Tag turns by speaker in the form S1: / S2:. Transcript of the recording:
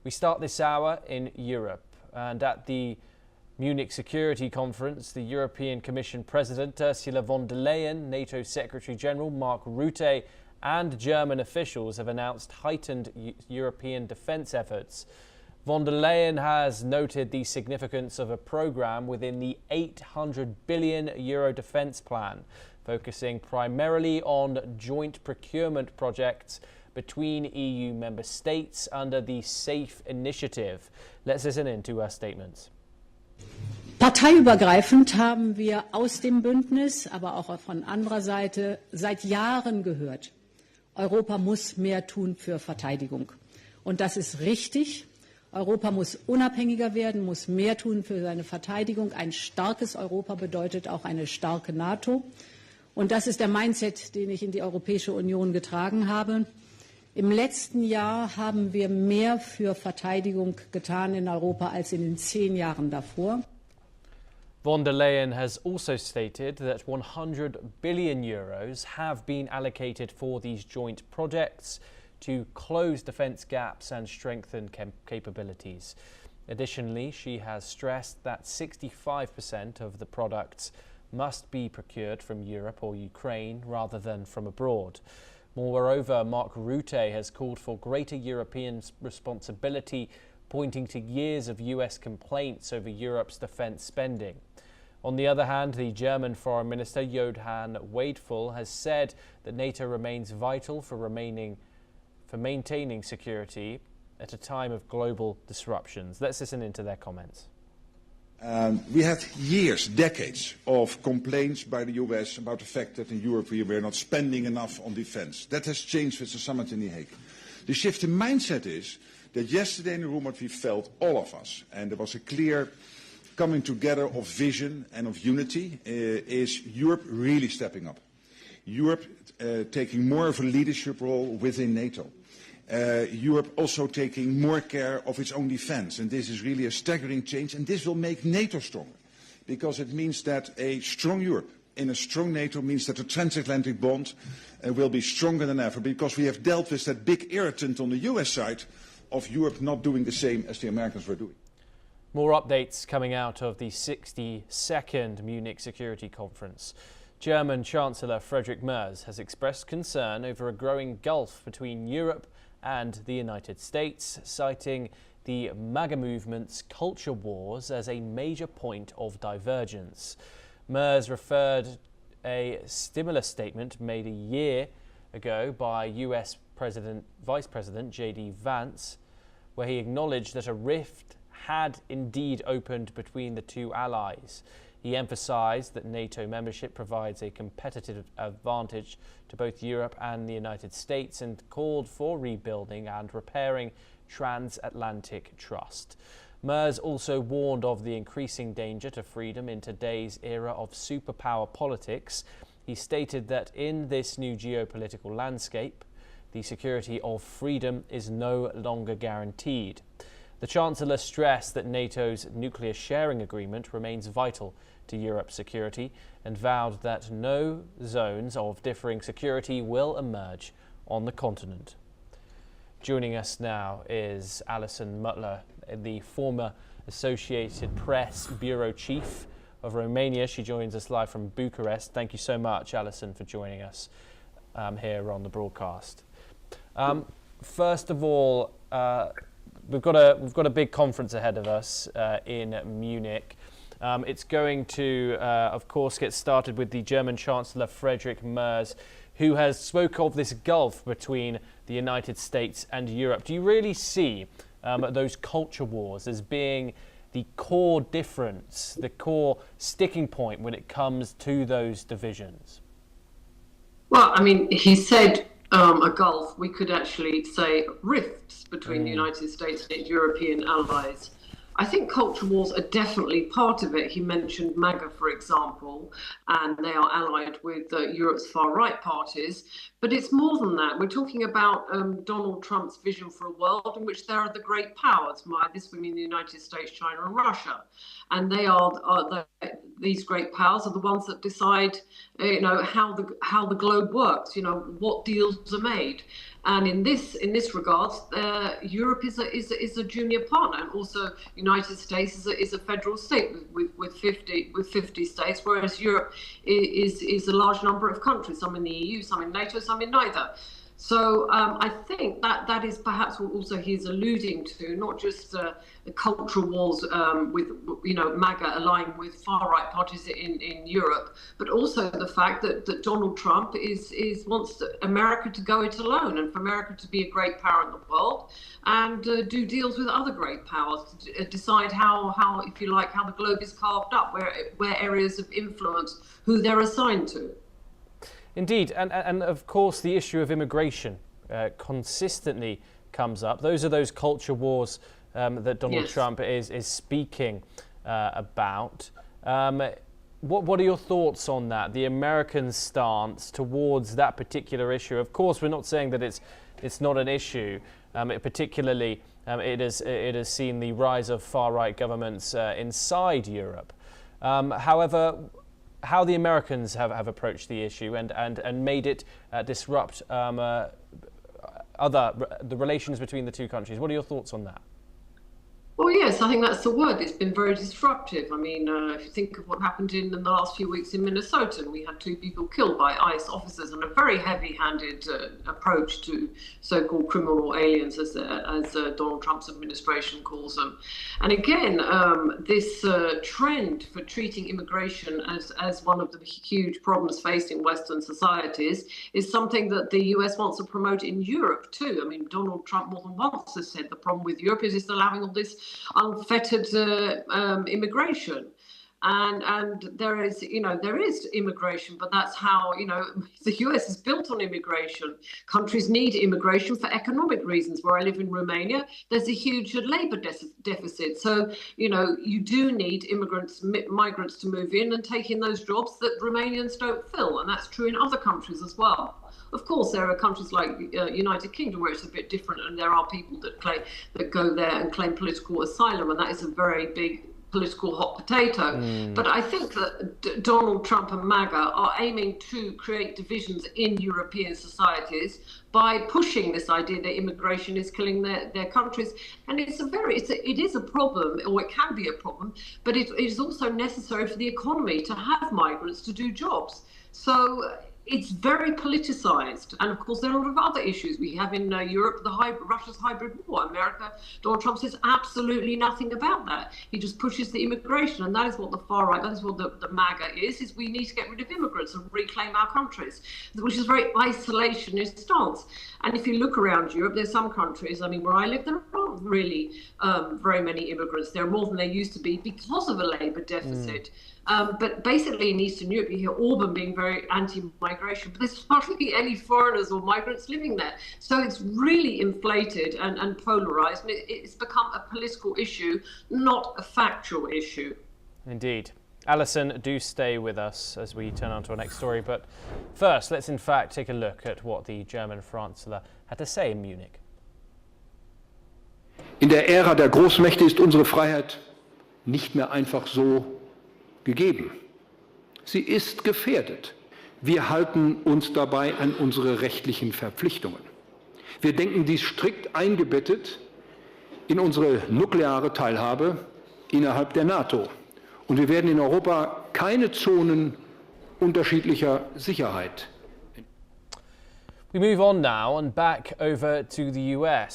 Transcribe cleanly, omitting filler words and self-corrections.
S1: We start this hour in Europe, and at the Munich Security Conference, the European Commission President Ursula von der Leyen, NATO Secretary General Mark Rutte and German officials have announced heightened European defence efforts. Von der Leyen has noted the significance of a programme within the €800 billion defence plan, focusing primarily on joint procurement projects between EU member states under the SAFE initiative. Let's listen in to her statements.
S2: Parteiübergreifend haben wir aus dem Bündnis, aber auch von anderer Seite seit Jahren gehört, Europa muss mehr tun für Verteidigung. Und das ist richtig. Europa muss unabhängiger werden, muss mehr tun für seine Verteidigung. Ein starkes Europa bedeutet auch eine starke NATO. Und das ist der Mindset, den ich in die Europäische Union getragen habe. Im letzten Jahr haben wir mehr für Verteidigung getan in Europa als in den 10 Jahren davor.
S1: Von der Leyen has also stated that €100 billion have been allocated for these joint projects to close defence gaps and strengthen capabilities. Additionally, she has stressed that 65% of the products must be procured from Europe or Ukraine rather than from abroad. Moreover, Mark Rutte has called for greater European responsibility, pointing to years of US complaints over Europe's defence spending. On the other hand, the German Foreign Minister Johann Wadeful has said that NATO remains vital for maintaining security at a time of global disruptions. Let's listen into their comments.
S3: We had years, decades of complaints by the US about the fact that in Europe we were not spending enough on defense. That has changed with the summit in The Hague. The shift in mindset is that yesterday in the room what we felt, all of us, and there was a clear coming together of vision and of unity, is Europe really stepping up. Europe taking more of a leadership role within NATO. Europe also taking more care of its own defence, and this is really a staggering change, and this will make NATO stronger, because it means that a strong Europe in a strong NATO means that the transatlantic bond will be stronger than ever, because we have dealt with that big irritant on the US side of Europe not doing the same as the Americans were doing.
S1: More updates coming out of the 62nd Munich Security Conference. German Chancellor Friedrich Merz has expressed concern over a growing gulf between Europe and the United States, citing the MAGA movement's culture wars as a major point of divergence. Merz referred a stimulus statement made a year ago by US Vice President J.D. Vance, where he acknowledged that a rift had indeed opened between the two allies. He emphasised that NATO membership provides a competitive advantage to both Europe and the United States, and called for rebuilding and repairing transatlantic trust. Merz also warned of the increasing danger to freedom in today's era of superpower politics. He stated that in this new geopolitical landscape, the security of freedom is no longer guaranteed. The Chancellor stressed that NATO's nuclear sharing agreement remains vital to Europe's security and vowed that no zones of differing security will emerge on the continent. Joining us now is Alison Mutler, the former Associated Press Bureau Chief of Romania. She joins us live from Bucharest. Thank you so much, Alison, for joining us here on the broadcast. First of all, we've got a big conference ahead of us in Munich. It's going to, of course, get started with the German Chancellor Friedrich Merz, who has spoke of this gulf between the United States and Europe. Do you really see those culture wars as being the core difference, the core sticking point when it comes to those divisions?
S4: Well, I mean, he said a gulf. We could actually say rifts between the United States and its European allies. I think culture wars are definitely part of it. He mentioned MAGA, for example, and they are allied with Europe's far-right parties. But it's more than that. We're talking about Donald Trump's vision for a world in which there are the great powers. By this we mean the United States, China and Russia. And they these great powers are the ones that decide, how the globe works, what deals are made. And in this regard, Europe is a junior partner, and also United States is a federal state with 50 states, whereas Europe is a large number of countries, some in the EU, some in NATO, some in neither. So I think that is perhaps what also he's alluding to, not just the cultural wars with MAGA allying with far-right parties in Europe, but also the fact that Donald Trump wants America to go it alone, and for America to be a great power in the world and do deals with other great powers to decide how if you like, how the globe is carved up, where areas of influence, who they're assigned to.
S1: Indeed, and of course the issue of immigration consistently comes up. Those are those culture wars that Donald Trump is speaking about. What are your thoughts on that, the American stance towards that particular issue? Of course, we're not saying that it's not an issue. Particularly, it has seen the rise of far-right governments inside Europe. However, how the Americans have approached the issue and made it disrupt the relations between the two countries. What are your thoughts on that?
S4: Well, yes, I think that's the word. It's been very disruptive. I mean, if you think of what happened in the last few weeks in Minnesota, and we had 2 people killed by ICE officers, and a very heavy-handed approach to so-called criminal aliens, as Donald Trump's administration calls them. And again, this trend for treating immigration as one of the huge problems facing Western societies is something that the US wants to promote in Europe too. I mean, Donald Trump more than once has said the problem with Europe is it's allowing all this unfettered immigration, and there is immigration, but that's how the US is built on immigration. Countries need immigration for economic reasons. Where I live in Romania, there's a huge labor deficit, so you do need migrants to move in and take in those jobs that Romanians don't fill, and that's true in other countries as well. Of course, there are countries like United Kingdom where it's a bit different, and there are people that go there and claim political asylum, and that is a very big political hot potato. But I think that Donald Trump and MAGA are aiming to create divisions in European societies by pushing this idea that immigration is killing their countries. And it is a problem, or it can be a problem, but it is also necessary for the economy to have migrants to do jobs. So it's very politicized, and of course there are a lot of other issues we have in Europe. Russia's hybrid war. Donald Trump says absolutely nothing about that. He just pushes the immigration, and that is what the far right, that is what the MAGA is we need to get rid of immigrants and reclaim our countries, which is a very isolationist stance. And if you look around Europe, there's some countries, I mean, where I live, there aren't really very many immigrants. There are more than there used to be because of a labor deficit. But basically in Eastern Europe, you hear Orban being very anti-migration, but there's hardly any foreigners or migrants living there. So it's really inflated and polarized, and it's become a political issue, not a factual issue.
S1: Indeed. Alison, do stay with us as we turn on to our next story. But first, let's in fact take a look at what the German Chancellor had to say in Munich.
S5: In der Ära der Großmächte ist unsere Freiheit nicht mehr einfach so gegeben. Sie ist gefährdet. Wir halten uns dabei an unsere rechtlichen Verpflichtungen. Wir denken dies strikt eingebettet in unsere nukleare Teilhabe innerhalb der NATO. Und wir werden in Europa keine Zonen unterschiedlicher Sicherheit.
S1: We move on now and back over to the US.